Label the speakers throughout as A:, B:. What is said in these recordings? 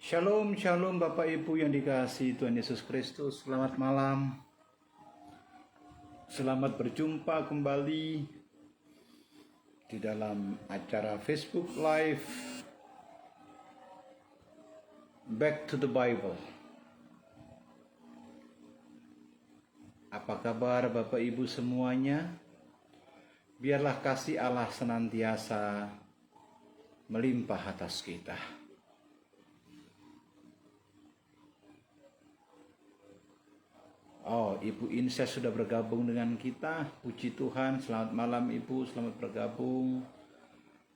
A: Shalom, shalom Bapak Ibu yang dikasihi Tuhan Yesus Kristus. Selamat malam. Selamat berjumpa kembali di dalam acara Facebook Live Back to the Bible. Apa kabar Bapak Ibu semuanya? Biarlah kasih Allah senantiasa melimpah atas kita. Oh, Ibu Inses sudah bergabung dengan kita. Puji Tuhan, selamat malam Ibu, selamat bergabung.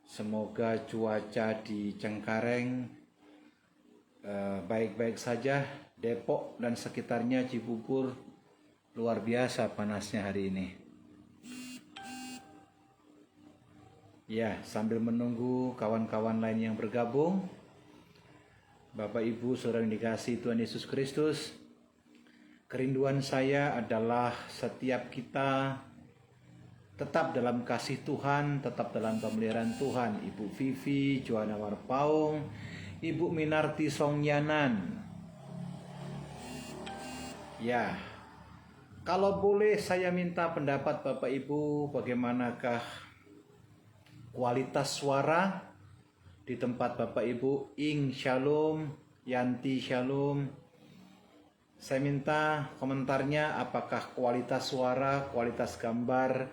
A: Semoga cuaca di Cengkareng baik-baik saja. Depok dan sekitarnya, Cibubur, luar biasa panasnya hari ini. Ya, sambil menunggu kawan-kawan lain yang bergabung, Bapak Ibu saudara yang dikasihi Tuhan Yesus Kristus, kerinduan saya adalah setiap kita tetap dalam kasih Tuhan, tetap dalam pemeliharaan Tuhan. Ibu Vivi, Joanna Warpaung, Ibu Minarti Songyanan. Ya, kalau boleh saya minta pendapat Bapak Ibu, bagaimanakah kualitas suara di tempat Bapak Ibu? Ing Shalom, Yanti Shalom. Saya minta komentarnya, apakah kualitas suara, kualitas gambar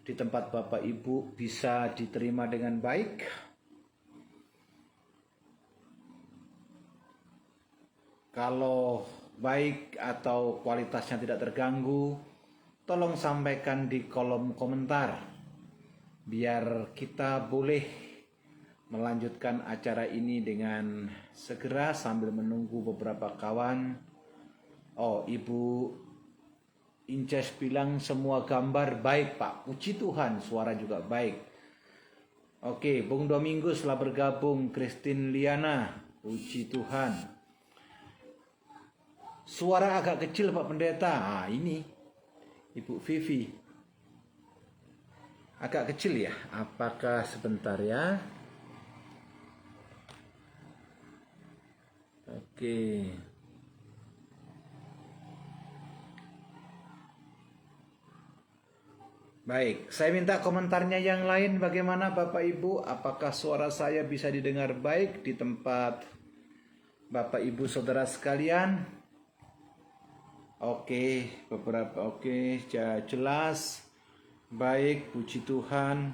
A: di tempat Bapak Ibu bisa diterima dengan baik? Kalau baik atau kualitasnya tidak terganggu, tolong sampaikan di kolom komentar, biar kita boleh melanjutkan acara ini dengan segera sambil menunggu beberapa kawan. Oh, Ibu Inces bilang semua gambar baik Pak. Puji Tuhan, suara juga baik. Oke, Bung Domingus telah bergabung. Christine Liana, puji Tuhan. Suara agak kecil Pak Pendeta. Ah, ini Ibu Vivi. Agak kecil ya. Apakah sebentar ya? Oke. Baik, saya minta komentarnya yang lain bagaimana Bapak Ibu, apakah suara saya bisa didengar baik di tempat Bapak Ibu Saudara sekalian? Oke, jelas, baik, puji Tuhan,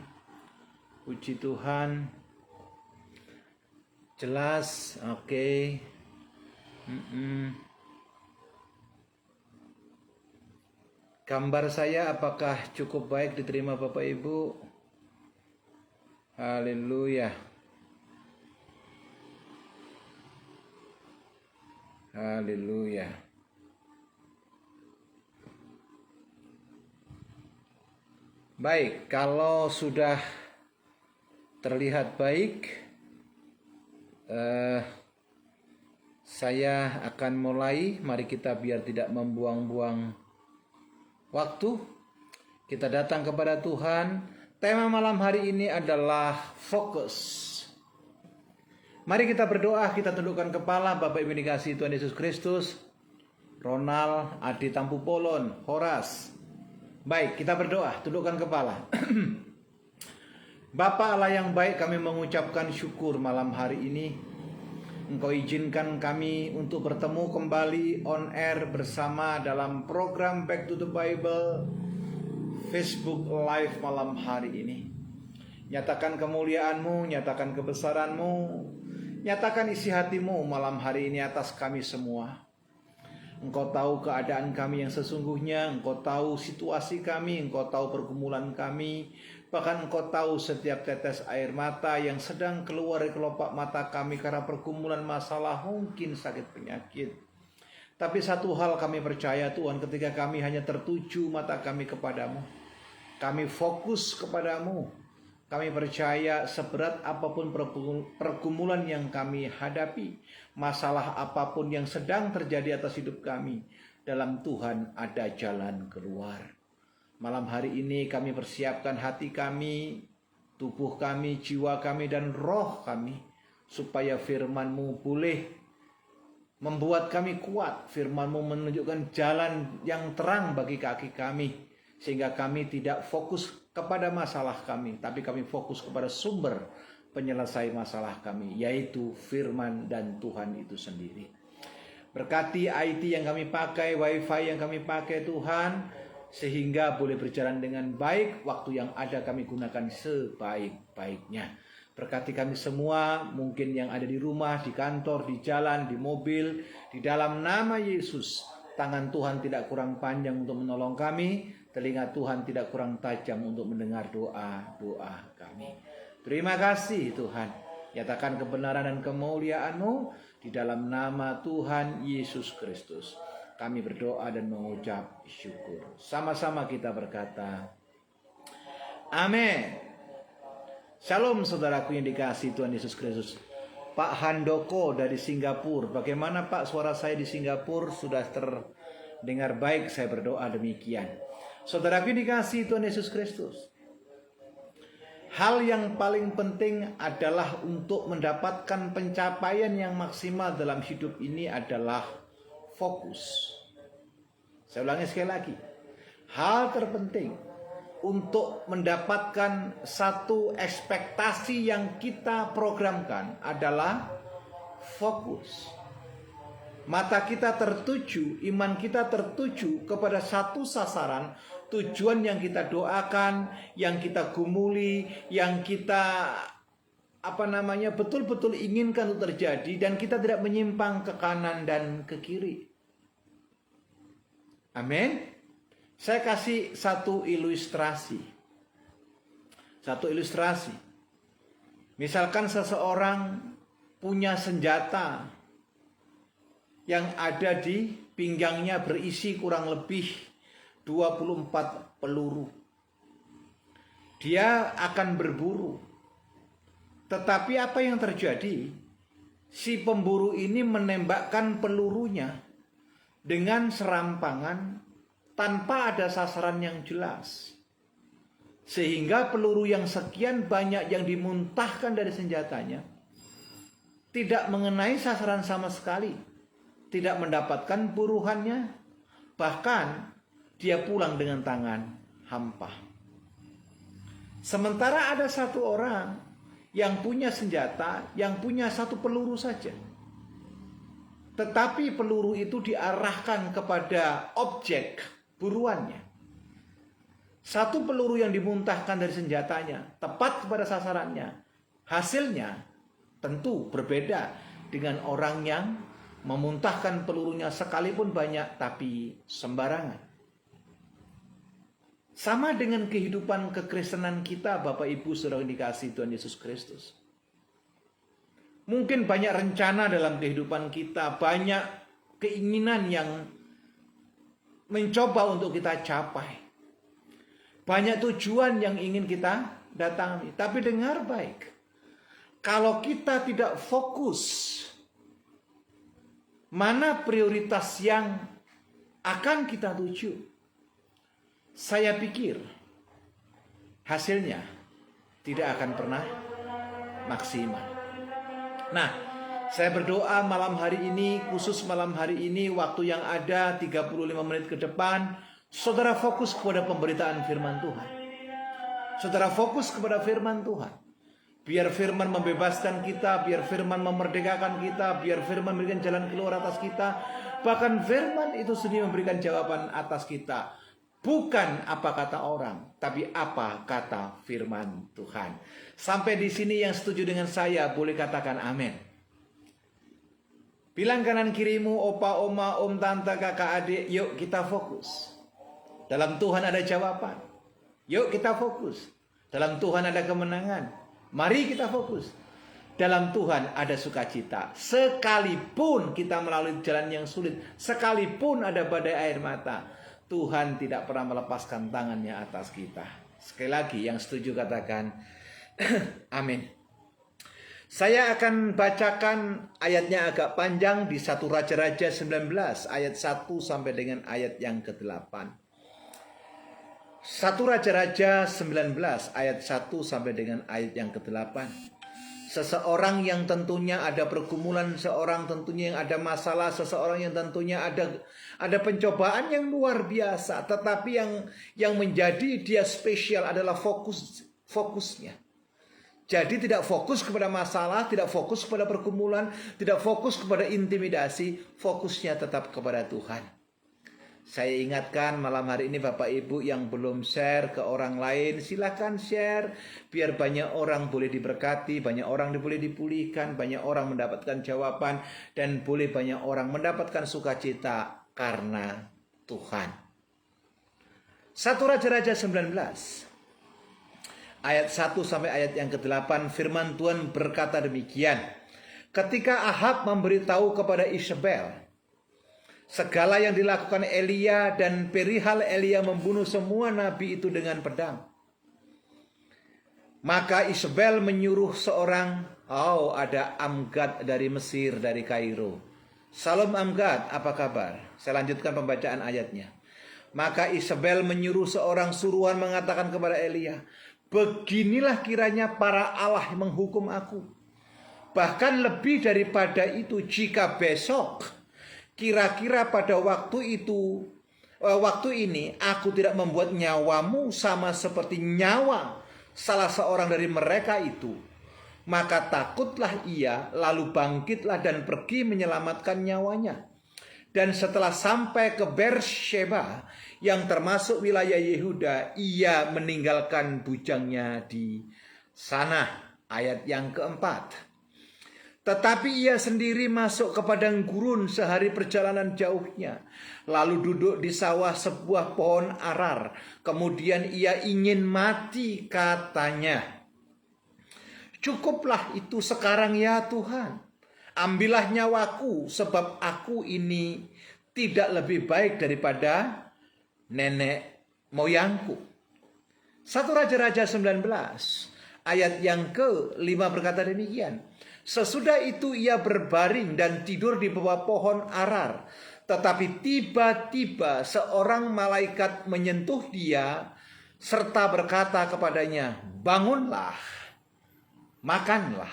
A: jelas, oke. Gambar saya apakah cukup baik diterima Bapak Ibu? Haleluya. Haleluya. Baik, kalau sudah terlihat baik, saya akan mulai. Mari kita biar tidak membuang-buang waktu, kita datang kepada Tuhan. Tema malam hari ini adalah fokus. Mari kita berdoa, kita tundukkan kepala. Bapak Ibu dikasihi Tuhan Yesus Kristus, Ronald, Adi Tampu Polon, Horas. Baik, kita berdoa, tundukkan kepala. Bapa Allah yang baik, kami mengucapkan syukur malam hari ini. Engkau izinkan kami untuk bertemu kembali on air bersama dalam program Back to the Bible Facebook Live malam hari ini. Nyatakan kemuliaan-Mu, nyatakan kebesaran-Mu, nyatakan isi hati-Mu malam hari ini atas kami semua. Engkau tahu keadaan kami yang sesungguhnya, Engkau tahu situasi kami, Engkau tahu pergumulan kami, bahkan Engkau tahu setiap tetes air mata yang sedang keluar dari kelopak mata kami karena pergumulan masalah, mungkin sakit penyakit. Tapi satu hal kami percaya Tuhan, ketika kami hanya tertuju mata kami kepadamu, kami fokus kepadamu, kami percaya seberat apapun pergumulan yang kami hadapi, masalah apapun yang sedang terjadi atas hidup kami, dalam Tuhan ada jalan keluar. Malam hari ini kami persiapkan hati kami, tubuh kami, jiwa kami, dan roh kami, supaya firman-Mu boleh membuat kami kuat. Firman-Mu menunjukkan jalan yang terang bagi kaki kami, sehingga kami tidak fokus kepada masalah kami, tapi kami fokus kepada sumber penyelesai masalah kami, yaitu firman dan Tuhan itu sendiri. Berkati IT yang kami pakai, WiFi yang kami pakai Tuhan, sehingga boleh berjalan dengan baik. Waktu yang ada kami gunakan sebaik-baiknya. Berkati kami semua, mungkin yang ada di rumah, di kantor, di jalan, di mobil, di dalam nama Yesus. Tangan Tuhan tidak kurang panjang untuk menolong kami, telinga Tuhan tidak kurang tajam untuk mendengar doa-doa kami. Terima kasih Tuhan. Nyatakan kebenaran dan kemuliaan-Mu di dalam nama Tuhan Yesus Kristus. Kami berdoa dan mengucap syukur. Sama-sama kita berkata, amin. Shalom saudaraku yang dikasihi Tuhan Yesus Kristus. Pak Handoko dari Singapura. Bagaimana Pak suara saya di Singapura? Sudah terdengar baik, saya berdoa demikian. Saudaraku yang dikasihi Tuhan Yesus Kristus. Hal yang paling penting adalah untuk mendapatkan pencapaian yang maksimal dalam hidup ini adalah fokus. Saya ulangi sekali lagi. Hal terpenting untuk mendapatkan satu ekspektasi yang kita programkan adalah fokus. Mata kita tertuju, iman kita tertuju kepada satu sasaran, tujuan yang kita doakan, yang kita gumuli, yang kita betul-betul inginkan untuk terjadi, dan kita tidak menyimpang ke kanan dan ke kiri. Amin. Saya kasih satu ilustrasi. Misalkan seseorang punya senjata yang ada di pinggangnya berisi kurang lebih 24 peluru. Dia akan berburu. Tetapi apa yang terjadi? Si pemburu ini menembakkan pelurunya dengan serampangan tanpa ada sasaran yang jelas. Sehingga peluru yang sekian banyak yang dimuntahkan dari senjatanya tidak mengenai sasaran sama sekali. Tidak mendapatkan buruhannya. Bahkan dia pulang dengan tangan hampa. Sementara ada satu orang yang punya senjata, yang punya satu peluru saja. Tetapi peluru itu diarahkan kepada objek buruannya. Satu peluru yang dimuntahkan dari senjatanya tepat kepada sasarannya. Hasilnya tentu berbeda dengan orang yang memuntahkan pelurunya sekalipun banyak tapi sembarangan. Sama dengan kehidupan kekristenan kita, Bapak Ibu Saudara dikasihi Tuhan Yesus Kristus. Mungkin banyak rencana dalam kehidupan kita, banyak keinginan yang mencoba untuk kita capai. Banyak tujuan yang ingin kita datangi. Tapi dengar baik. Kalau kita tidak fokus, mana prioritas yang akan kita tuju, saya pikir hasilnya tidak akan pernah maksimal. Nah, saya berdoa malam hari ini, khusus malam hari ini, waktu yang ada 35 menit ke depan, saudara fokus kepada pemberitaan firman Tuhan. Saudara fokus kepada firman Tuhan. Biar firman membebaskan kita, biar firman memerdekakan kita, biar firman memberikan jalan keluar atas kita. Bahkan firman itu sendiri memberikan jawaban atas kita. Bukan apa kata orang, tapi apa kata firman Tuhan. Sampai di sini yang setuju dengan saya boleh katakan amin. Bilang kanan kirimu, opa, oma, om, tante, kakak, adik, yuk kita fokus. Dalam Tuhan ada jawaban. Yuk kita fokus. Dalam Tuhan ada kemenangan. Mari kita fokus. Dalam Tuhan ada sukacita. Sekalipun kita melalui jalan yang sulit, sekalipun ada badai air mata, Tuhan tidak pernah melepaskan tangannya atas kita. Sekali lagi yang setuju katakan amin. Saya akan bacakan ayatnya agak panjang di 1 Raja-Raja 19 ayat 1 sampai dengan ayat yang ke-8. 1 Raja-Raja 19 ayat 1 sampai dengan ayat yang ke-8. Seseorang yang tentunya ada pergumulan, seorang tentunya yang ada masalah, seseorang yang tentunya ada pencobaan yang luar biasa, tetapi yang menjadi dia spesial adalah fokusnya. Jadi tidak fokus kepada masalah, tidak fokus kepada pergumulan, tidak fokus kepada intimidasi, fokusnya tetap kepada Tuhan. Saya ingatkan malam hari ini Bapak Ibu yang belum share ke orang lain, silakan share biar banyak orang boleh diberkati, banyak orang boleh dipulihkan, banyak orang mendapatkan jawaban, dan boleh banyak orang mendapatkan sukacita karena Tuhan. 1 Raja-Raja 19 ayat 1 sampai ayat yang ke-8, firman Tuhan berkata demikian. Ketika Ahab memberitahu kepada Isabel segala yang dilakukan Elia dan perihal Elia membunuh semua nabi itu dengan pedang, maka Isabel menyuruh seorang, ada Amgad dari Mesir, dari Kairo. Salam Amgad, apa kabar? Saya lanjutkan pembacaan ayatnya. Maka Isabel menyuruh seorang suruhan mengatakan kepada Elia, beginilah kiranya para Allah menghukum aku. Bahkan lebih daripada itu, jika besok kira-kira pada waktu ini aku tidak membuat nyawamu sama seperti nyawa salah seorang dari mereka itu, maka takutlah ia, lalu bangkitlah dan pergi menyelamatkan nyawanya. Dan setelah sampai ke Beersheba yang termasuk wilayah Yehuda, ia meninggalkan bujangnya di sana. Ayat yang keempat. Tetapi ia sendiri masuk ke padang gurun sehari perjalanan jauhnya, lalu duduk di sawah sebuah pohon arar. Kemudian ia ingin mati, katanya, cukuplah itu sekarang ya Tuhan, ambillah nyawaku, sebab aku ini tidak lebih baik daripada nenek moyangku. 1 Raja-Raja 19 ayat yang ke-5 berkata demikian. Sesudah itu ia berbaring dan tidur di bawah pohon arar. Tetapi tiba-tiba seorang malaikat menyentuh dia serta berkata kepadanya, bangunlah, makanlah.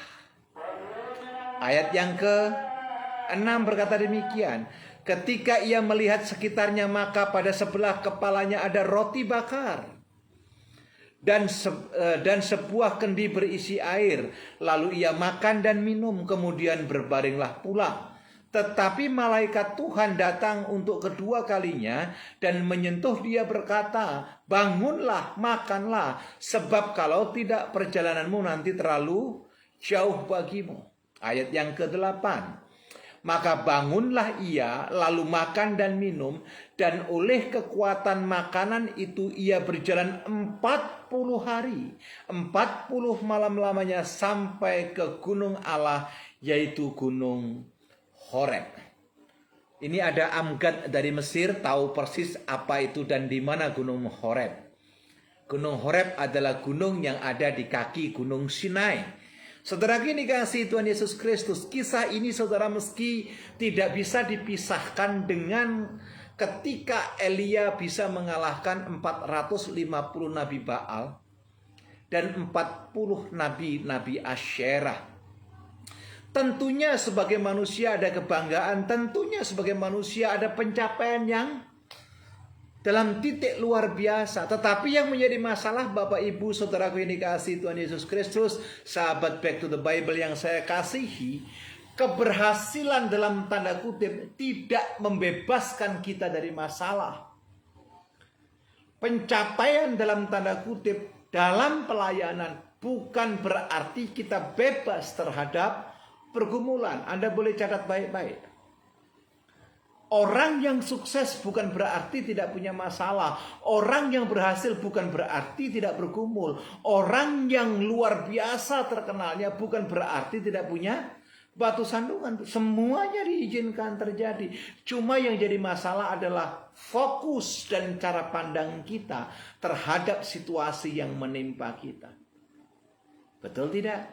A: Ayat yang ke-6 berkata demikian. Ketika ia melihat sekitarnya, maka pada sebelah kepalanya ada roti bakar dan sebuah kendi berisi air. Lalu ia makan dan minum, kemudian berbaringlah pula. Tetapi malaikat Tuhan datang untuk kedua kalinya dan menyentuh dia berkata, bangunlah, makanlah, sebab kalau tidak perjalananmu nanti terlalu jauh bagimu. Ayat yang ke-8. Maka bangunlah ia, lalu makan dan minum, dan oleh kekuatan makanan itu ia berjalan 40 hari, 40 malam lamanya sampai ke gunung Allah, yaitu gunung Horeb. Ini ada Amgad dari Mesir, tahu persis apa itu dan di mana gunung Horeb. Gunung Horeb adalah gunung yang ada di kaki gunung Sinai. Saudara kini kasih Tuhan Yesus Kristus, kisah ini saudara meski tidak bisa dipisahkan dengan ketika Elia bisa mengalahkan 450 nabi Baal dan 40 nabi Asyerah. Tentunya sebagai manusia ada kebanggaan, tentunya sebagai manusia ada pencapaian yang dalam titik luar biasa. Tetapi yang menjadi masalah Bapak Ibu saudaraku yang dikasihi Tuhan Yesus Kristus, sahabat Back to the Bible yang saya kasihi, keberhasilan dalam tanda kutip tidak membebaskan kita dari masalah. Pencapaian dalam tanda kutip dalam pelayanan bukan berarti kita bebas terhadap pergumulan. Anda boleh catat baik-baik. Orang yang sukses bukan berarti tidak punya masalah. Orang yang berhasil bukan berarti tidak bergumul. Orang yang luar biasa terkenalnya bukan berarti tidak punya batu sandungan. Semuanya diizinkan terjadi. Cuma yang jadi masalah adalah fokus dan cara pandang kita terhadap situasi yang menimpa kita. Betul tidak?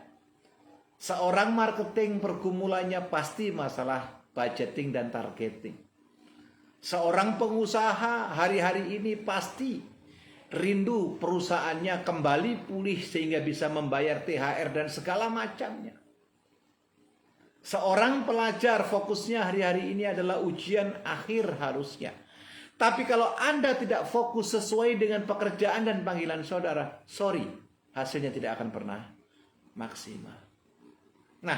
A: Seorang marketing pergumulannya pasti masalah budgeting dan targeting. Seorang pengusaha hari-hari ini pasti rindu perusahaannya kembali pulih sehingga bisa membayar THR dan segala macamnya. Seorang pelajar fokusnya hari-hari ini adalah ujian akhir harusnya. Tapi kalau Anda tidak fokus sesuai dengan pekerjaan dan panggilan saudara, sorry, hasilnya tidak akan pernah maksimal. Nah,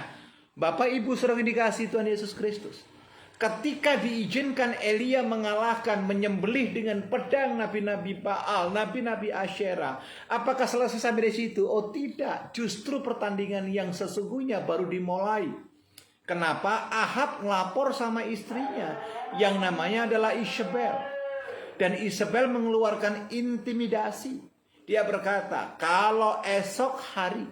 A: Bapak Ibu saudara dikasihi Tuhan Yesus Kristus, ketika diizinkan Elia mengalahkan, menyembelih dengan pedang nabi-nabi Baal, nabi-nabi Asyera, apakah selesai sampai di situ? Oh tidak, justru pertandingan yang sesungguhnya baru dimulai. Kenapa? Ahab melapor sama istrinya yang namanya adalah Isabel. Dan Isabel mengeluarkan intimidasi. Dia berkata, kalau esok hari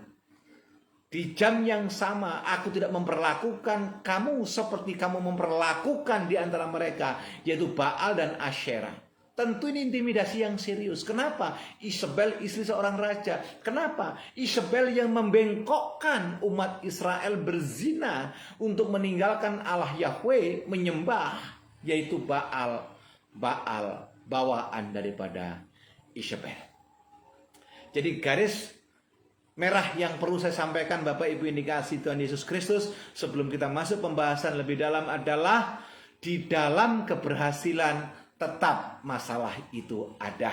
A: di jam yang sama aku tidak memperlakukan kamu seperti kamu memperlakukan di antara mereka, yaitu Baal dan Asyera. Tentu ini intimidasi yang serius. Kenapa? Isabel istri seorang raja. Kenapa? Isabel yang membengkokkan umat Israel berzina untuk meninggalkan Allah Yahweh, menyembah, yaitu Baal bawaan daripada Isabel. Jadi garis merah yang perlu saya sampaikan Bapak Ibu yang dikasihi Tuhan Yesus Kristus sebelum kita masuk pembahasan lebih dalam adalah di dalam keberhasilan tetap masalah itu ada.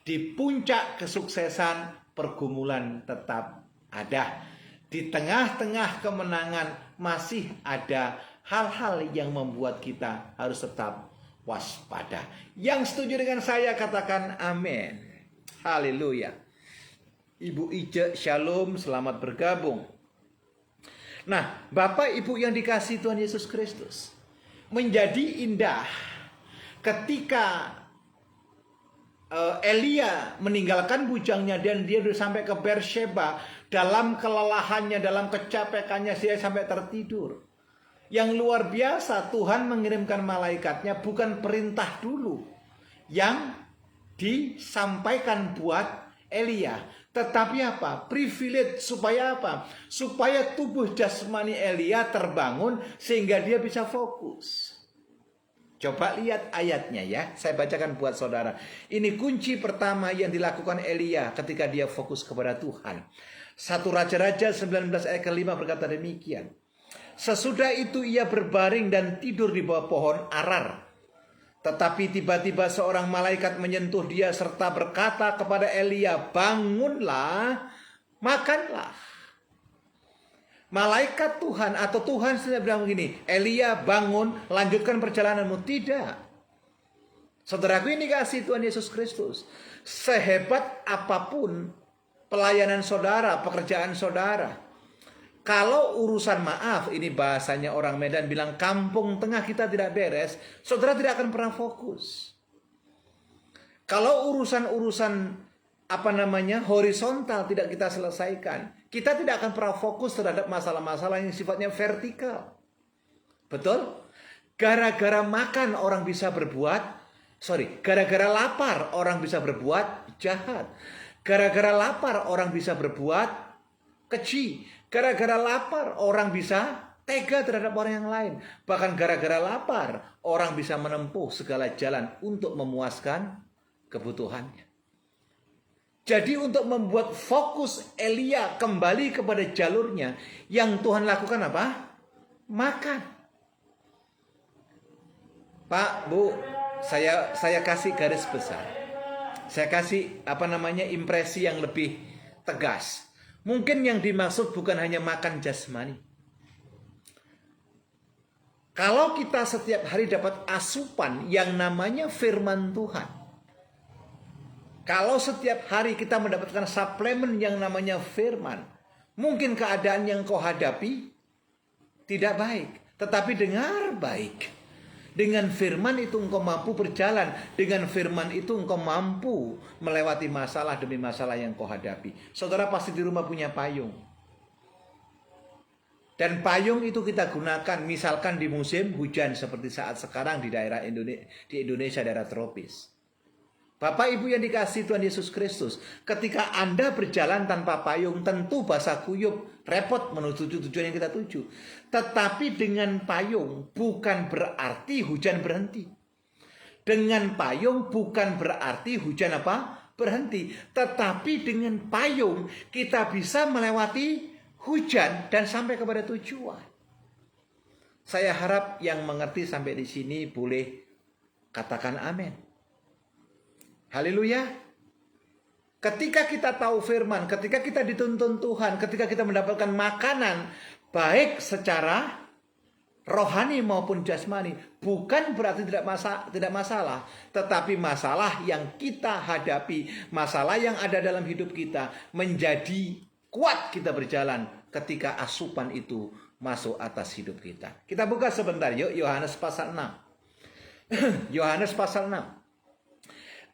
A: Di puncak kesuksesan pergumulan tetap ada. Di tengah-tengah kemenangan masih ada hal-hal yang membuat kita harus tetap waspada. Yang setuju dengan saya katakan amin. Haleluya. Ibu Ice, shalom, selamat bergabung. Nah, Bapak Ibu yang dikasihi Tuhan Yesus Kristus, menjadi indah ketika Elia meninggalkan bujangnya dan dia sudah sampai ke Beersheba. Dalam kelelahannya, dalam kecapekannya, dia sampai tertidur. Yang luar biasa, Tuhan mengirimkan malaikatnya, bukan perintah dulu yang disampaikan buat Elia, tetapi apa? Privilege. Supaya apa? Supaya tubuh jasmani Elia terbangun sehingga dia bisa fokus. Coba lihat ayatnya ya. Saya bacakan buat saudara. Ini kunci pertama yang dilakukan Elia ketika dia fokus kepada Tuhan. 1 Raja-Raja 19 ayat ke-5 berkata demikian. Sesudah itu ia berbaring dan tidur di bawah pohon arar. Tetapi tiba-tiba seorang malaikat menyentuh dia serta berkata kepada Elia, bangunlah, makanlah. Malaikat Tuhan atau Tuhan sudah bilang begini, Elia bangun, lanjutkan perjalananmu. Tidak. Saudaraku ini kasih Tuhan Yesus Kristus. Sehebat apapun pelayanan saudara, pekerjaan saudara, kalau urusan maaf, ini bahasanya orang Medan bilang kampung tengah kita tidak beres, saudara tidak akan pernah fokus. Kalau urusan-urusan horizontal tidak kita selesaikan, kita tidak akan pernah fokus terhadap masalah-masalah yang sifatnya vertikal. Betul? Gara-gara makan orang bisa gara-gara lapar orang bisa berbuat jahat. Gara-gara lapar orang bisa berbuat keji. Gara-gara lapar orang bisa tega terhadap orang yang lain. Bahkan gara-gara lapar orang bisa menempuh segala jalan untuk memuaskan kebutuhannya. Jadi untuk membuat fokus Elia kembali kepada jalurnya, yang Tuhan lakukan apa? Makan. Pak, Bu, saya kasih garis besar. Saya kasih impresi yang lebih tegas. Mungkin yang dimaksud bukan hanya makan jasmani. Kalau kita setiap hari dapat asupan yang namanya firman Tuhan, kalau setiap hari kita mendapatkan suplemen yang namanya firman, mungkin keadaan yang kau hadapi tidak baik, tetapi dengar baik. Dengan firman itu engkau mampu berjalan. Dengan firman itu engkau mampu melewati masalah demi masalah yang kau hadapi. Saudara pasti di rumah punya payung. Dan payung itu kita gunakan misalkan di musim hujan seperti saat sekarang di daerah Indonesia, daerah tropis. Bapak Ibu yang dikasihi Tuhan Yesus Kristus, ketika Anda berjalan tanpa payung, tentu basah kuyup, repot menuju tujuan yang kita tuju. Tetapi dengan payung bukan berarti hujan berhenti. Dengan payung bukan berarti hujan berhenti. Tetapi dengan payung kita bisa melewati hujan dan sampai kepada tujuan. Saya harap yang mengerti sampai di sini boleh katakan amin. Haleluya. Ketika kita tahu firman, ketika kita dituntun Tuhan, ketika kita mendapatkan makanan baik secara rohani maupun jasmani, bukan berarti tidak masalah, tetapi masalah yang kita hadapi, masalah yang ada dalam hidup kita menjadi kuat kita berjalan ketika asupan itu masuk atas hidup kita. Kita buka sebentar yuk Yohanes pasal 6. Yohanes pasal 6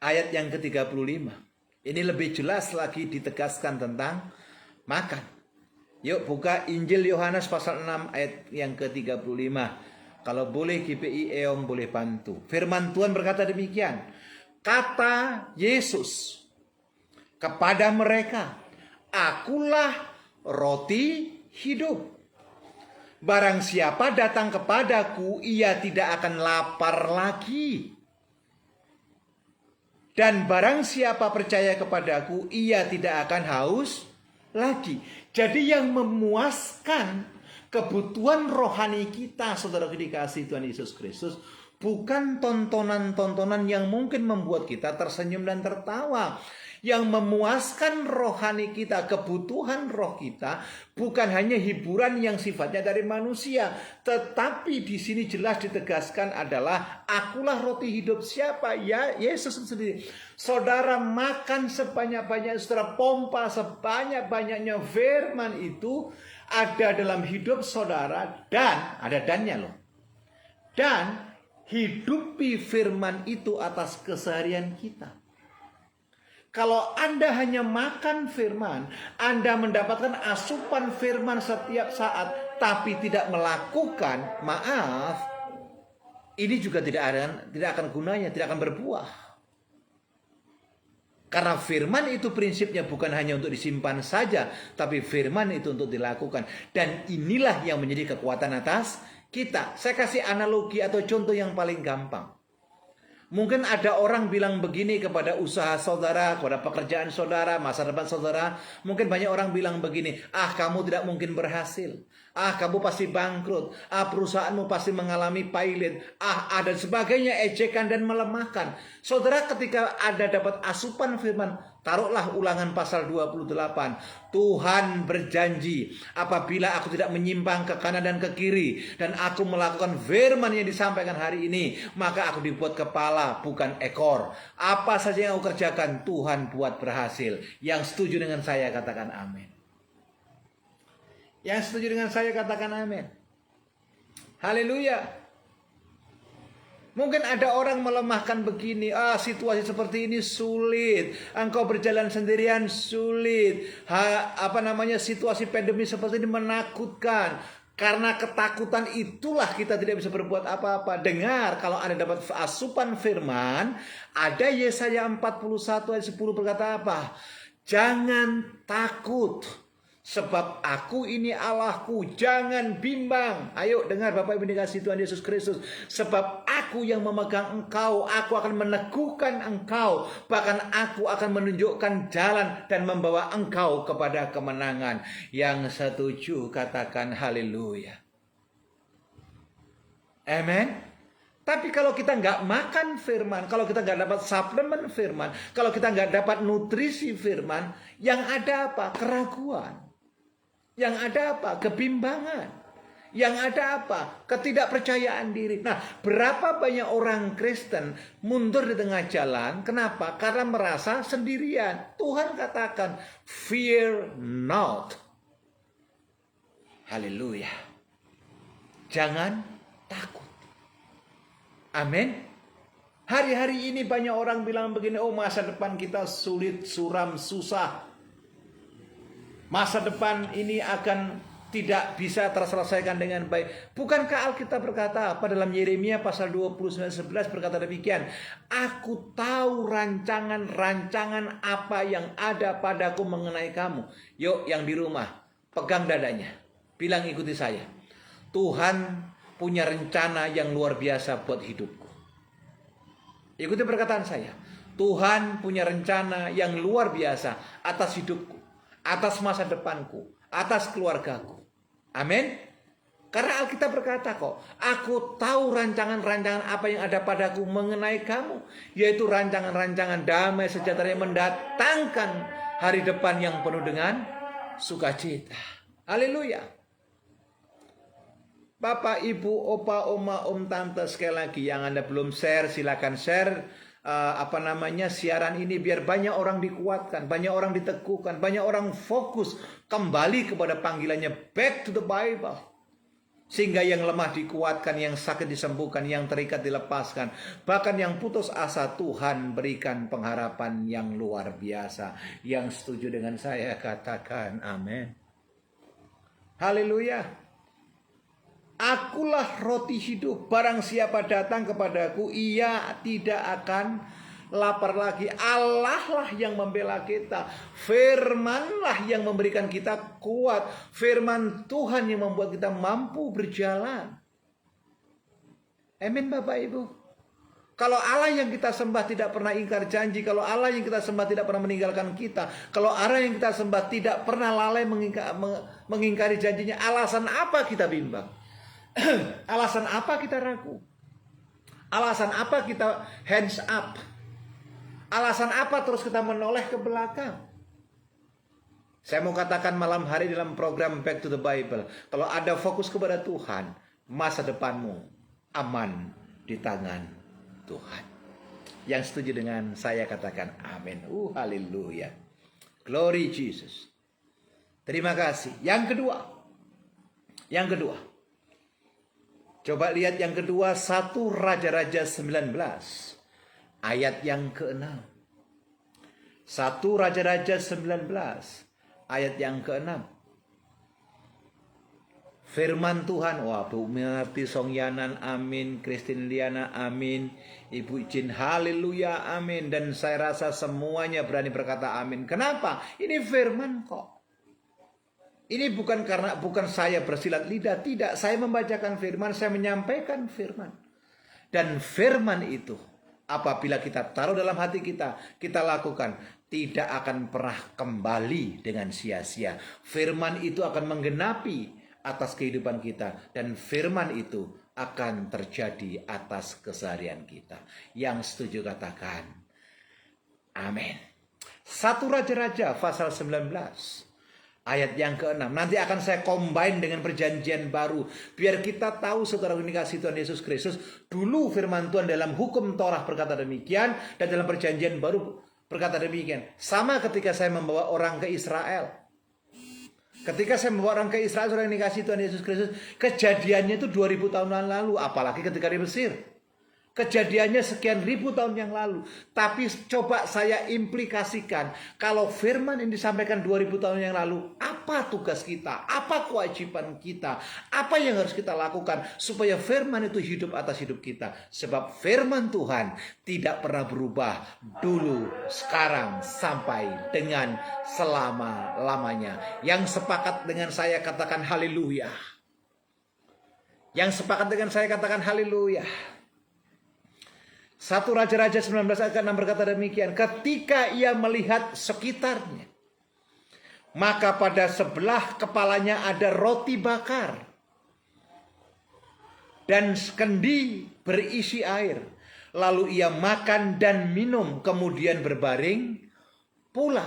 A: ayat yang ke-35. Ini lebih jelas lagi ditegaskan tentang makan. Yuk buka Injil Yohanes pasal 6 ayat yang ke-35. Kalau boleh GPI Eom boleh bantu. Firman Tuhan berkata demikian. Kata Yesus kepada mereka, Akulah roti hidup. Barang siapa datang kepadaku, ia tidak akan lapar lagi. Dan barang siapa percaya kepadaku, ia tidak akan haus lagi. Jadi yang memuaskan kebutuhan rohani kita, saudara dikasihi Tuhan Yesus Kristus, bukan tontonan-tontonan yang mungkin membuat kita tersenyum dan tertawa. Yang memuaskan rohani kita, kebutuhan roh kita, bukan hanya hiburan yang sifatnya dari manusia, tetapi di sini jelas ditegaskan adalah akulah roti hidup. Siapa? Ya Yesus sendiri. Saudara makan sebanyak-banyaknya, saudara pompa sebanyak-banyaknya firman itu ada dalam hidup saudara, dan ada dannya loh. Dan hidupi firman itu atas keseharian kita. Kalau Anda hanya makan firman, Anda mendapatkan asupan firman setiap saat, tapi tidak melakukan, maaf, ini juga tidak akan gunanya, tidak akan berbuah. Karena firman itu prinsipnya bukan hanya untuk disimpan saja, tapi firman itu untuk dilakukan. Dan inilah yang menjadi kekuatan atas kita. Saya kasih analogi atau contoh yang paling gampang. Mungkin ada orang bilang begini kepada usaha saudara, kepada pekerjaan saudara, masa depan saudara. Mungkin banyak orang bilang begini, kamu tidak mungkin berhasil. Kamu pasti bangkrut. Perusahaanmu pasti mengalami pilot. Dan sebagainya, ejekan dan melemahkan. Saudara, ketika Anda dapat asupan firman, taruhlah Ulangan pasal 28. Tuhan berjanji, apabila aku tidak menyimpang ke kanan dan ke kiri, dan aku melakukan firman yang disampaikan hari ini, maka aku dibuat kepala, bukan ekor. Apa saja yang aku kerjakan, Tuhan buat berhasil. Yang setuju dengan saya, katakan amin. Yang setuju dengan saya, katakan amin. Haleluya. Mungkin ada orang melemahkan begini, situasi seperti ini sulit, engkau berjalan sendirian sulit, situasi pandemi seperti ini menakutkan. Karena ketakutan itulah kita tidak bisa berbuat apa-apa. Dengar, kalau Anda dapat asupan firman, ada Yesaya 41 ayat 10 berkata apa? Jangan takut, sebab aku ini Allahku, jangan bimbang. Ayo dengar Bapak Ibu dikasihi Tuhan Yesus Kristus. Sebab aku yang memegang engkau, aku akan meneguhkan engkau. Bahkan aku akan menunjukkan jalan dan membawa engkau kepada kemenangan. Yang setuju katakan haleluya. Amen. Tapi kalau kita nggak makan firman, kalau kita nggak dapat suplemen firman, kalau kita nggak dapat nutrisi firman, yang ada apa? Keraguan. Yang ada apa? Kebimbangan. Yang ada apa? Ketidakpercayaan diri. Nah, berapa banyak orang Kristen mundur di tengah jalan? Kenapa? Karena merasa sendirian. Tuhan katakan, fear not. Haleluya. Jangan takut. Amin. Hari-hari ini banyak orang bilang begini, masa depan kita sulit, suram, susah. Masa depan ini akan tidak bisa terselesaikan dengan baik. Bukankah Alkitab berkata apa dalam Yeremia pasal 29:11 berkata demikian, aku tahu rancangan-rancangan apa yang ada padaku mengenai kamu. Yuk yang di rumah, pegang dadanya, bilang ikuti saya. Tuhan punya rencana yang luar biasa buat hidupku. Ikuti perkataan saya. Tuhan punya rencana yang luar biasa atas hidupku, atas masa depanku, atas keluargaku. Amin. Karena Alkitab berkata kok, aku tahu rancangan-rancangan apa yang ada padaku mengenai kamu, yaitu rancangan-rancangan damai sejahtera yang mendatangkan hari depan yang penuh dengan sukacita. Haleluya. Bapak, Ibu, Opa, Oma, Om, Tante, sekali lagi yang Anda belum share, silakan share siaran ini biar banyak orang dikuatkan, banyak orang diteguhkan, banyak orang fokus kembali kepada panggilannya, back to the Bible. Sehingga yang lemah dikuatkan, yang sakit disembuhkan, yang terikat dilepaskan. Bahkan yang putus asa Tuhan berikan pengharapan yang luar biasa. Yang setuju dengan saya katakan amin. Haleluya. Akulah roti hidup. Barang siapa datang kepadaku, ia tidak akan lapar lagi. Allah lah yang membela kita. Firman-lah yang memberikan kita kuat. Firman Tuhan yang membuat kita mampu berjalan. Amin Bapak Ibu. Kalau Allah yang kita sembah tidak pernah ingkar janji, kalau Allah yang kita sembah tidak pernah meninggalkan kita, kalau Allah yang kita sembah tidak pernah lalai mengingkari janjinya, alasan apa kita bimbang? Alasan apa kita ragu? Alasan apa kita hands up? Alasan apa terus kita menoleh ke belakang? Saya mau katakan malam hari dalam program Back to the Bible, kalau ada fokus kepada Tuhan, masa depanmu aman di tangan Tuhan. Yang setuju dengan saya katakan amin. Haleluya. Glory Jesus. Terima kasih. Yang kedua. Coba lihat yang kedua, 1 Raja-Raja 19. Ayat yang ke-6. 1 Raja-Raja 19. Ayat yang ke-6. Firman Tuhan. Wah, Bu Melati Songyanan, amin. Christine Liana, amin. Ibu Jin, haleluya, amin. Dan saya rasa semuanya berani berkata amin. Kenapa? Ini firman kok. Ini bukan saya bersilat lidah. Tidak, saya membacakan firman, saya menyampaikan firman. Dan firman itu, apabila kita taruh dalam hati kita, kita lakukan, tidak akan pernah kembali dengan sia-sia. Firman itu akan menggenapi atas kehidupan kita. Dan firman itu akan terjadi atas keseharian kita. Yang setuju katakan, amin. 1 Raja-Raja pasal 19. Ayat yang ke-6. Nanti akan saya combine dengan perjanjian baru. Biar kita tahu saudara kasih Tuhan Yesus Kristus. Dulu firman Tuhan dalam hukum Torah berkata demikian. Dan dalam perjanjian baru berkata demikian. Sama ketika saya membawa orang ke Israel. Ketika saya membawa orang ke Israel, saudara kasih Tuhan Yesus Kristus. Kejadiannya itu 2000 tahun lalu. Apalagi ketika di Mesir. Kejadiannya sekian ribu tahun yang lalu. Tapi coba saya implikasikan. Kalau firman yang disampaikan 2000 tahun yang lalu. Apa tugas kita? Apa kewajiban kita? Apa yang harus kita lakukan? Supaya firman itu hidup atas hidup kita. Sebab firman Tuhan tidak pernah berubah. Dulu, sekarang, sampai dengan selama-lamanya. Yang sepakat dengan saya katakan haleluya. Yang sepakat dengan saya katakan haleluya. 1 Raja-Raja 19 ayat 6 berkata demikian. Ketika ia melihat sekitarnya, maka pada sebelah kepalanya ada roti bakar dan kendi berisi air. Lalu ia makan dan minum, kemudian berbaring pula.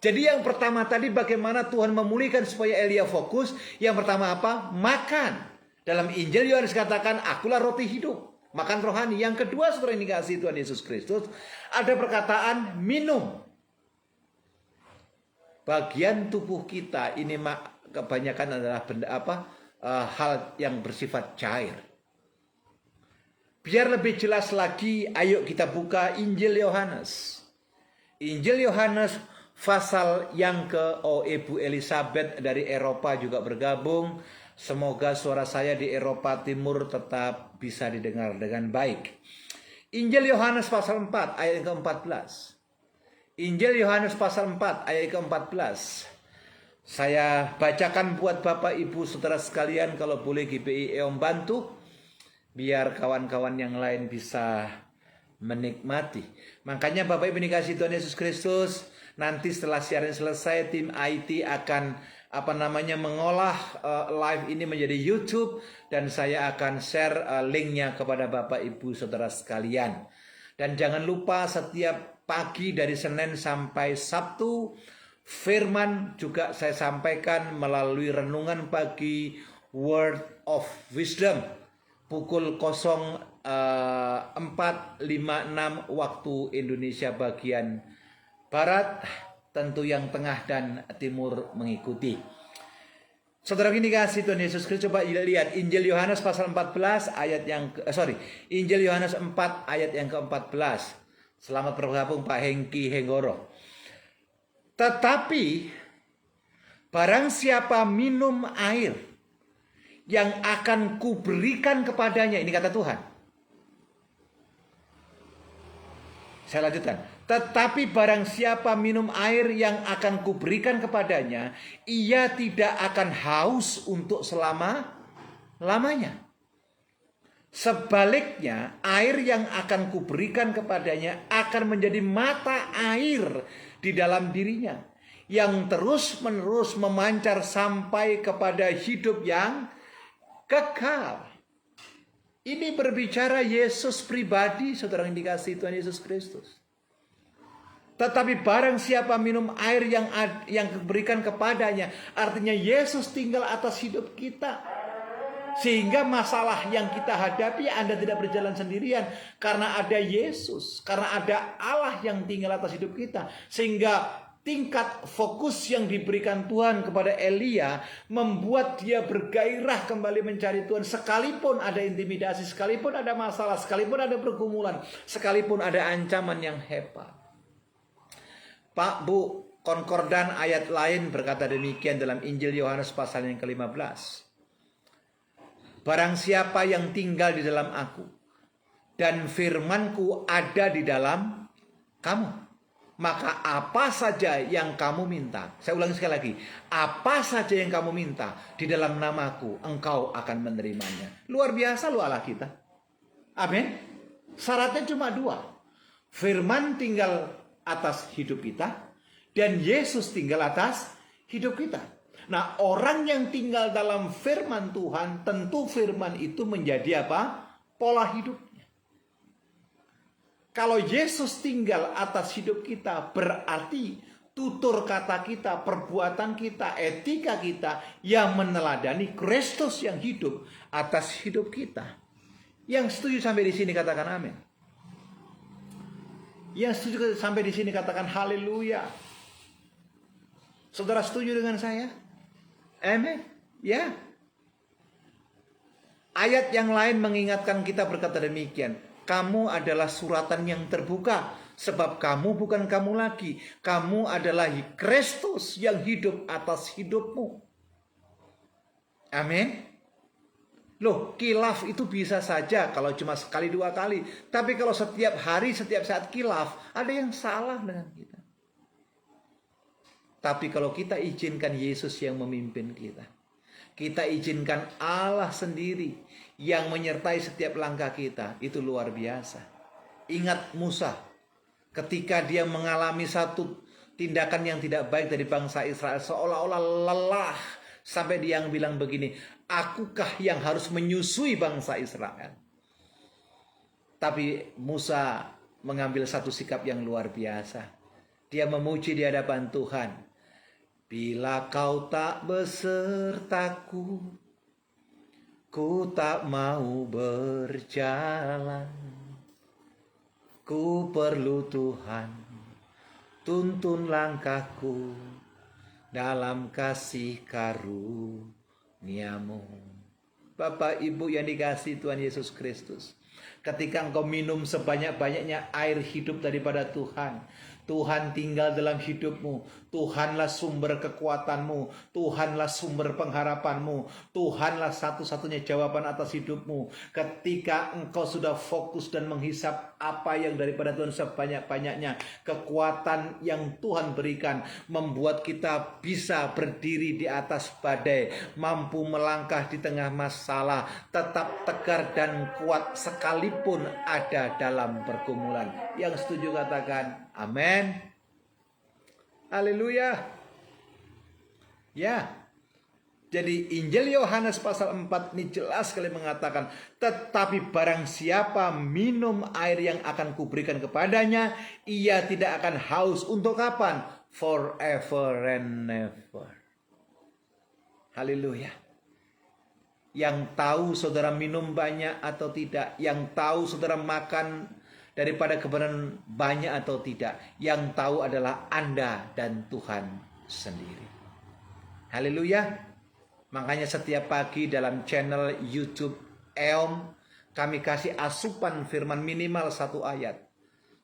A: Jadi yang pertama tadi bagaimana Tuhan memulihkan supaya Elia fokus. Yang pertama apa? Makan. Dalam Injil Yohanes katakan, akulah roti hidup. Makan rohani. Yang kedua, saudara yang dikasihi Tuhan Yesus Kristus, ada perkataan minum. Bagian tubuh kita ini kebanyakan adalah hal yang bersifat cair. Biar lebih jelas lagi, ayo kita buka Injil Yohanes. Injil Yohanes pasal yang Ibu Elizabeth dari Eropa juga bergabung. Semoga suara saya di Eropa Timur tetap bisa didengar dengan baik. Injil Yohanes pasal 4 ayat ke-14. Injil Yohanes pasal 4 ayat ke-14. Saya bacakan buat Bapak Ibu Saudara sekalian, kalau boleh GBI Eom bantu. Biar kawan-kawan yang lain bisa menikmati. Makanya Bapak Ibu dikasih Tuhan Yesus Kristus, nanti setelah siaran selesai tim IT akan mengolah live ini menjadi YouTube, dan saya akan share linknya kepada Bapak Ibu Saudara sekalian. Dan jangan lupa setiap pagi dari Senin sampai Sabtu firman juga saya sampaikan melalui renungan pagi Word of Wisdom pukul 04.56 waktu Indonesia bagian Barat, tentu yang tengah dan timur mengikuti. Saudara ini kasih Tuhan Yesus Kristus, coba lihat Injil Yohanes pasal 14 ayat yang Injil Yohanes 4 ayat yang ke-14. Selamat bergabung Pak Hengki Henggoro. Tetapi barang siapa minum air yang akan kuberikan kepadanya, ini kata Tuhan. Saya lanjutkan. Tetapi barang siapa minum air yang akan kuberikan kepadanya, ia tidak akan haus untuk selama-lamanya. Sebaliknya, air yang akan kuberikan kepadanya akan menjadi mata air di dalam dirinya, yang terus-menerus memancar sampai kepada hidup yang kekal. Ini berbicara Yesus pribadi, saudara yang dikasihi Tuhan Yesus Kristus. Tetapi barang siapa minum air yang diberikan kepadanya, artinya Yesus tinggal atas hidup kita. Sehingga masalah yang kita hadapi, Anda tidak berjalan sendirian, karena ada Yesus, karena ada Allah yang tinggal atas hidup kita. Sehingga tingkat fokus yang diberikan Tuhan kepada Elia membuat dia bergairah kembali mencari Tuhan. Sekalipun ada intimidasi, sekalipun ada masalah, sekalipun ada pergumulan, sekalipun ada ancaman yang hebat. Pak, Bu, konkordan ayat lain berkata demikian dalam Injil Yohanes pasal yang ke-15. Barang siapa yang tinggal di dalam aku, dan firmanku ada di dalam kamu, maka apa saja yang kamu minta, saya ulangi sekali lagi, apa saja yang kamu minta di dalam namaku, engkau akan menerimanya. Luar biasa lu Allah kita. Amin. Syaratnya cuma 2. Firman tinggal atas hidup kita, dan Yesus tinggal atas hidup kita. Nah, orang yang tinggal dalam firman Tuhan, tentu firman itu menjadi apa? Pola hidupnya. Kalau Yesus tinggal atas hidup kita, berarti tutur kata kita, perbuatan kita, etika kita yang meneladani Kristus yang hidup atas hidup kita. Yang setuju sampai di sini katakan amin. Yang setuju sampai di sini katakan haleluya. Saudara setuju dengan saya? Amin. Ya. Ayat yang lain mengingatkan kita berkata demikian. Kamu adalah suratan yang terbuka, sebab kamu bukan kamu lagi. Kamu adalah Kristus yang hidup atas hidupmu. Amin. Loh, kilaf itu bisa saja kalau cuma sekali 2 kali. Tapi kalau setiap hari, setiap saat kilaf, ada yang salah dengan kita. Tapi kalau kita izinkan Yesus yang memimpin kita, kita izinkan Allah sendiri yang menyertai setiap langkah kita, itu luar biasa. Ingat Musa, ketika dia mengalami satu tindakan yang tidak baik dari bangsa Israel, seolah-olah lelah, sampai dia yang bilang begini, akukah yang harus menyusui bangsa Israel? Tapi Musa mengambil satu sikap yang luar biasa. Dia memuji di hadapan Tuhan. Bila kau tak besertaku, ku tak mau berjalan. Ku perlu Tuhan, tuntun langkahku dalam kasih karuniamu. Bapak Ibu yang dikasihi Tuhan Yesus Kristus, ketika engkau minum sebanyak-banyaknya air hidup daripada Tuhan, Tuhan tinggal dalam hidupmu. Tuhanlah sumber kekuatanmu. Tuhanlah sumber pengharapanmu. Tuhanlah satu-satunya jawaban atas hidupmu. Ketika engkau sudah fokus dan menghisap apa yang daripada Tuhan sebanyak-banyaknya, kekuatan yang Tuhan berikan membuat kita bisa berdiri di atas badai, mampu melangkah di tengah masalah, tetap tegar dan kuat sekalipun ada dalam pergumulan. Yang setuju katakan amin. Haleluya. Ya. Jadi Injil Yohanes pasal 4 ini jelas sekali mengatakan, tetapi barang siapa minum air yang akan kuberikan kepadanya, ia tidak akan haus. Untuk kapan? Forever and never. Haleluya. Yang tahu saudara minum banyak atau tidak, yang tahu saudara makan daripada kebenaran banyak atau tidak, yang tahu adalah Anda dan Tuhan sendiri. Haleluya. Makanya setiap pagi dalam channel YouTube EOM kami kasih asupan firman minimal 1 ayat,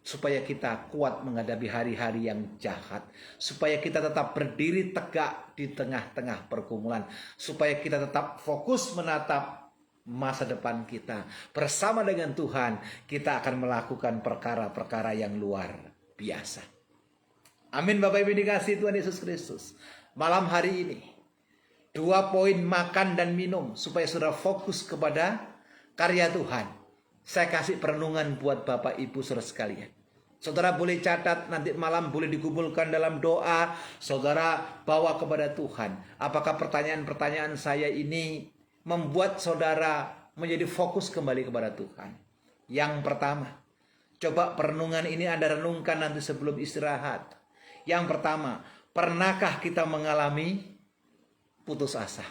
A: supaya kita kuat menghadapi hari-hari yang jahat, supaya kita tetap berdiri tegak di tengah-tengah pergumulan, supaya kita tetap fokus menatap masa depan kita. Bersama dengan Tuhan kita akan melakukan perkara-perkara yang luar biasa. Amin. Bapak Ibu dikasihi Tuhan Yesus Kristus, malam hari ini 2 poin makan dan minum supaya saudara fokus kepada karya Tuhan. Saya kasih perenungan buat Bapak Ibu saudara sekalian. Saudara boleh catat, nanti malam boleh dikumpulkan dalam doa. Saudara bawa kepada Tuhan. Apakah pertanyaan-pertanyaan saya ini membuat saudara menjadi fokus kembali kepada Tuhan? Yang pertama, coba perenungan ini Anda renungkan nanti sebelum istirahat. Yang pertama, pernahkah kita mengalami putus asa?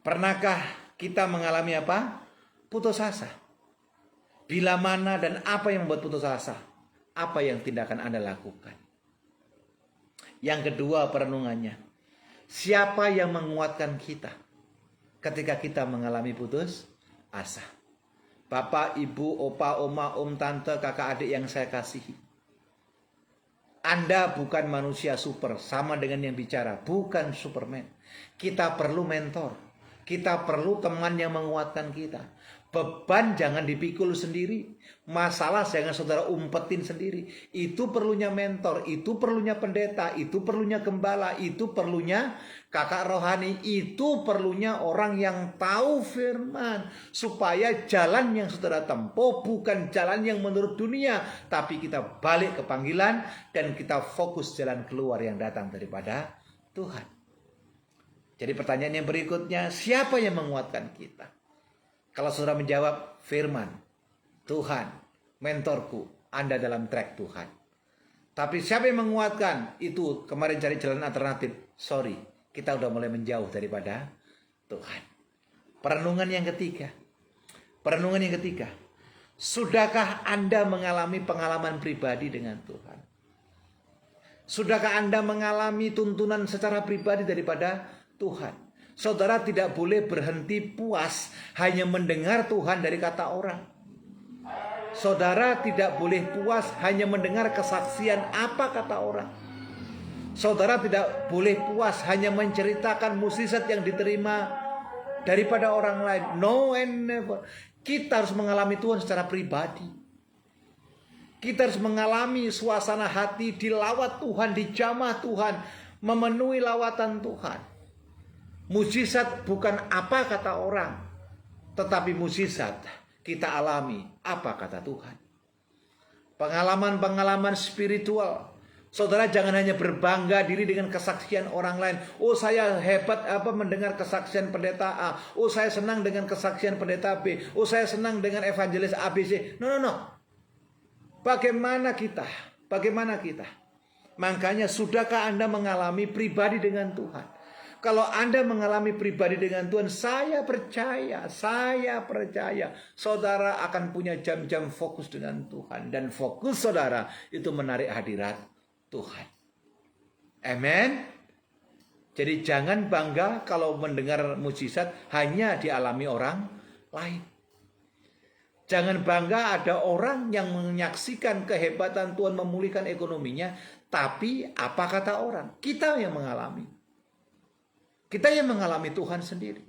A: Pernahkah kita mengalami apa? Putus asa. Bila mana dan apa yang membuat putus asa? Apa yang tindakan Anda lakukan? Yang kedua perenungannya, siapa yang menguatkan kita ketika kita mengalami putus asa? Bapak, ibu, opa, oma, om, tante, kakak, adik yang saya kasihi. Anda bukan manusia super, sama dengan yang bicara, bukan Superman. Kita perlu mentor, kita perlu teman yang menguatkan kita. Beban jangan dipikul sendiri, masalah jangan saudara umpetin sendiri. Itu perlunya mentor, itu perlunya pendeta, itu perlunya gembala, itu perlunya kakak rohani, itu perlunya orang yang tahu firman. Supaya jalan yang saudara tempuh bukan jalan yang menurut dunia, tapi kita balik ke panggilan dan kita fokus jalan keluar yang datang daripada Tuhan. Jadi pertanyaan yang berikutnya, siapa yang menguatkan kita? Kalau saudara menjawab firman, Tuhan, mentorku, Anda dalam track Tuhan. Tapi siapa yang menguatkan? Itu kemarin cari jalan alternatif. Sorry, kita udah mulai menjauh daripada Tuhan. Perenungan yang ketiga. Sudahkah Anda mengalami pengalaman pribadi dengan Tuhan? Sudahkah Anda mengalami tuntunan secara pribadi daripada Tuhan? Saudara tidak boleh berhenti puas hanya mendengar Tuhan dari kata orang. Saudara tidak boleh puas hanya mendengar kesaksian apa kata orang. Saudara tidak boleh puas hanya menceritakan mukjizat yang diterima daripada orang lain. No and never. Kita harus mengalami Tuhan secara pribadi. Kita harus mengalami suasana hati dilawat Tuhan, dijamah Tuhan, memenuhi lawatan Tuhan. Mukjizat bukan apa kata orang, tetapi mukjizat kita alami apa kata Tuhan. Pengalaman-pengalaman spiritual. Saudara jangan hanya berbangga diri dengan kesaksian orang lain. Oh saya hebat mendengar kesaksian pendeta A. Oh saya senang dengan kesaksian pendeta B. Oh saya senang dengan evangelis ABC. No. Bagaimana kita? Makanya sudahkah Anda mengalami pribadi dengan Tuhan? Kalau Anda mengalami pribadi dengan Tuhan, saya percaya, saudara akan punya jam-jam fokus dengan Tuhan. Dan fokus saudara itu menarik hadirat Tuhan. Amen. Jadi jangan bangga kalau mendengar mukjizat hanya dialami orang lain. Jangan bangga ada orang yang menyaksikan kehebatan Tuhan memulihkan ekonominya, tapi apa kata orang? Kita yang mengalami. Kita yang mengalami Tuhan sendiri.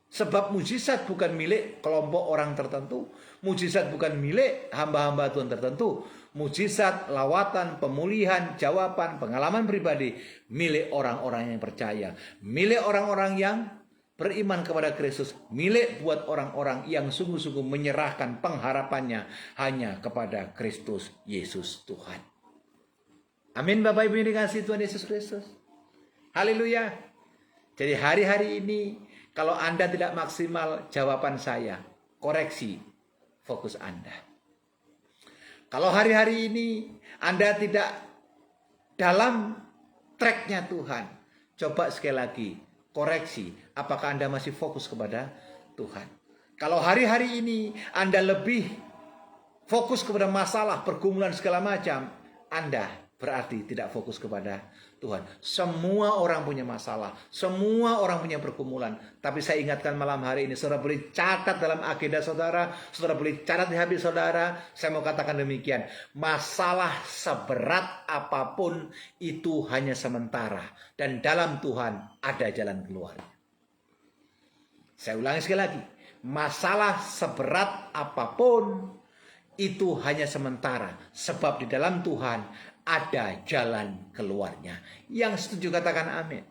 A: Sebab mujizat bukan milik kelompok orang tertentu. Mujizat bukan milik hamba-hamba Tuhan tertentu. Mujizat, lawatan, pemulihan, jawaban, pengalaman pribadi milik orang-orang yang percaya. Milik orang-orang yang beriman kepada Kristus, milik buat orang-orang yang sungguh-sungguh menyerahkan pengharapannya hanya kepada Kristus Yesus Tuhan. Amin Bapak Ibu yang dikasihi Tuhan Yesus Kristus. Haleluya. Jadi hari-hari ini kalau Anda tidak maksimal, jawaban saya, koreksi fokus Anda. Kalau hari-hari ini Anda tidak dalam tracknya Tuhan, coba sekali lagi koreksi, apakah Anda masih fokus kepada Tuhan? Kalau hari-hari ini Anda lebih fokus kepada masalah, pergumulan segala macam, Anda berarti tidak fokus kepada Tuhan. Semua orang punya masalah, semua orang punya pergumulan. Tapi saya ingatkan malam hari ini, saudara boleh catat dalam agenda saudara, saudara boleh catat di hati saudara. Saya mau katakan demikian, masalah seberat apapun itu hanya sementara. Dan dalam Tuhan ada jalan keluar. Saya ulangi sekali lagi, masalah seberat apapun itu hanya sementara. Sebab di dalam Tuhan ada jalan keluarnya. Yang setuju katakan amin.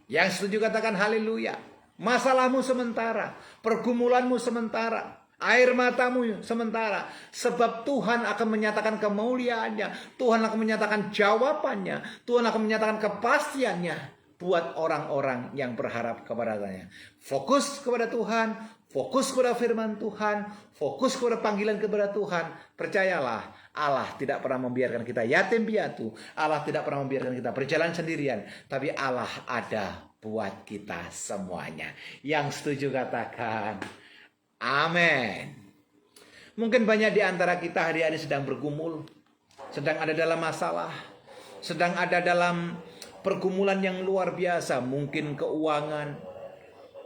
A: Yang setuju katakan haleluya. Masalahmu sementara, pergumulanmu sementara, air matamu sementara. Sebab Tuhan akan menyatakan kemuliaannya, Tuhan akan menyatakan jawabannya, Tuhan akan menyatakan kepastiannya buat orang-orang yang berharap kepadanya. Fokus kepada Tuhan, fokus kepada firman Tuhan, fokus kepada panggilan kepada Tuhan. Percayalah, Allah tidak pernah membiarkan kita yatim piatu. Allah tidak pernah membiarkan kita berjalan sendirian. Tapi Allah ada buat kita semuanya. Yang setuju katakan amin. Mungkin banyak di antara kita hari-hari sedang bergumul, sedang ada dalam masalah, sedang ada dalam pergumulan yang luar biasa. Mungkin keuangan,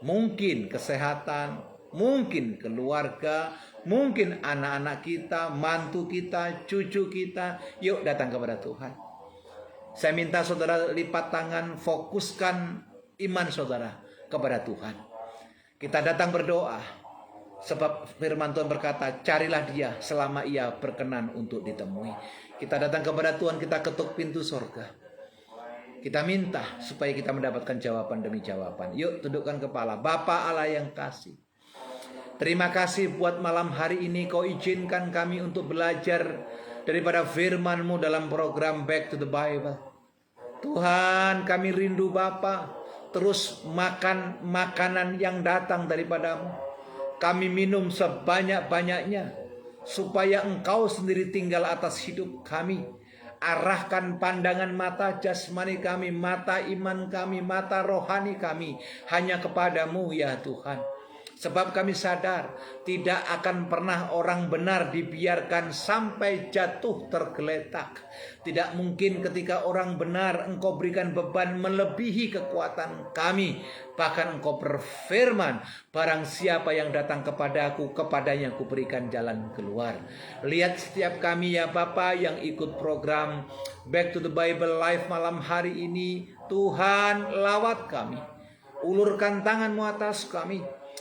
A: mungkin kesehatan, mungkin keluarga, mungkin anak-anak kita, mantu kita, cucu kita. Yuk datang kepada Tuhan. Saya minta saudara lipat tangan, fokuskan iman saudara kepada Tuhan. Kita datang berdoa. Sebab firman Tuhan berkata, carilah dia selama ia berkenan untuk ditemui. Kita datang kepada Tuhan, kita ketuk pintu sorga. Kita minta supaya kita mendapatkan jawaban demi jawaban. Yuk tundukkan kepala. Bapa Allah yang kasih, terima kasih buat malam hari ini kau izinkan kami untuk belajar daripada firman-Mu dalam program Back to the Bible. Tuhan, kami rindu Bapa terus makan makanan yang datang daripada-Mu. Kami minum sebanyak-banyaknya supaya Engkau sendiri tinggal atas hidup kami. Arahkan pandangan mata jasmani kami, mata iman kami, mata rohani kami hanya kepadamu ya Tuhan. Sebab kami sadar tidak akan pernah orang benar dibiarkan sampai jatuh tergeletak. Tidak mungkin ketika orang benar Engkau berikan beban melebihi kekuatan kami. Bahkan Engkau berfirman, barang siapa yang datang kepadaku, kepadanya aku berikan jalan keluar. Lihat setiap kami ya Bapa yang ikut program Back to the Bible Live malam hari ini. Tuhan, lawat kami. Ulurkan tangan-Mu atas kami.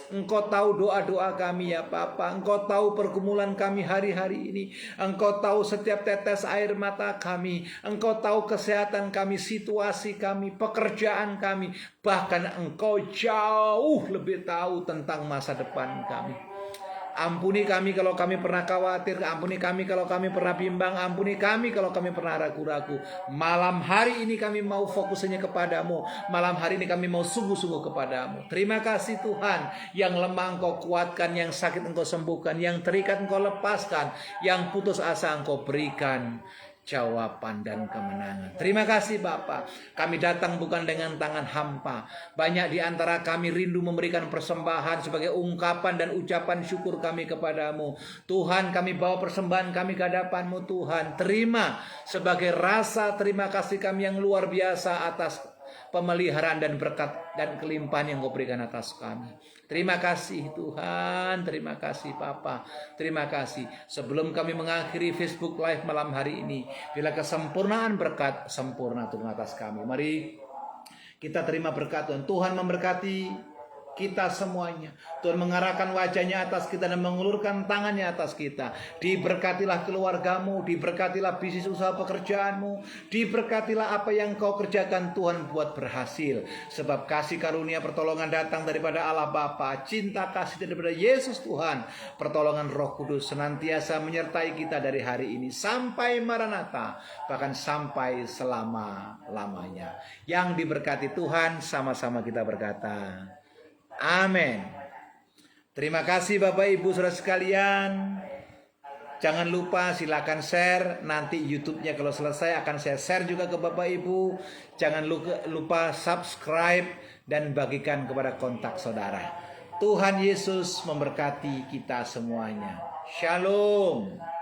A: Engkau tahu doa-doa kami ya Bapa. Engkau tahu pergumulan kami hari-hari ini. Engkau tahu setiap tetes air mata kami. Engkau tahu kesehatan kami, situasi kami, pekerjaan kami. Bahkan Engkau jauh lebih tahu tentang masa depan kami. Ampuni kami kalau kami pernah khawatir. Ampuni kami kalau kami pernah bimbang. Ampuni kami kalau kami pernah ragu-ragu. Malam hari ini kami mau fokusnya kepadamu. Malam hari ini kami mau sungguh-sungguh kepadamu. Terima kasih Tuhan. Yang lemah Engkau kuatkan. Yang sakit Engkau sembuhkan. Yang terikat Engkau lepaskan. Yang putus asa Engkau berikan jawaban dan kemenangan. Terima kasih Bapa. Kami datang bukan dengan tangan hampa. Banyak di antara kami rindu memberikan persembahan sebagai ungkapan dan ucapan syukur kami kepadamu. Tuhan, kami bawa persembahan kami ke hadapan-Mu Tuhan. Terima sebagai rasa terima kasih kami yang luar biasa atas pemeliharaan dan berkat dan kelimpahan yang Kau berikan atas kami. Terima kasih Tuhan, terima kasih Papa, terima kasih. Sebelum kami mengakhiri Facebook Live malam hari ini, bila kesempurnaan berkat sempurna Tuhan atas kami. Mari kita terima berkat Tuhan. Tuhan memberkati kita semuanya. Tuhan mengarahkan wajahnya atas kita dan mengulurkan tangannya atas kita. Diberkatilah keluargamu, diberkatilah bisnis usaha pekerjaanmu, diberkatilah apa yang kau kerjakan Tuhan buat berhasil. Sebab kasih karunia pertolongan datang daripada Allah Bapa, cinta kasih daripada Yesus Tuhan, pertolongan Roh Kudus senantiasa menyertai kita dari hari ini sampai Maranatha, bahkan sampai selama-lamanya. Yang diberkati Tuhan, sama-sama kita berkata amin. Terima kasih Bapak Ibu Saudara sekalian. Jangan lupa silakan share. Nanti YouTube-nya kalau selesai akan saya share juga ke Bapak Ibu. Jangan lupa subscribe dan bagikan kepada kontak saudara. Tuhan Yesus memberkati kita semuanya. Shalom.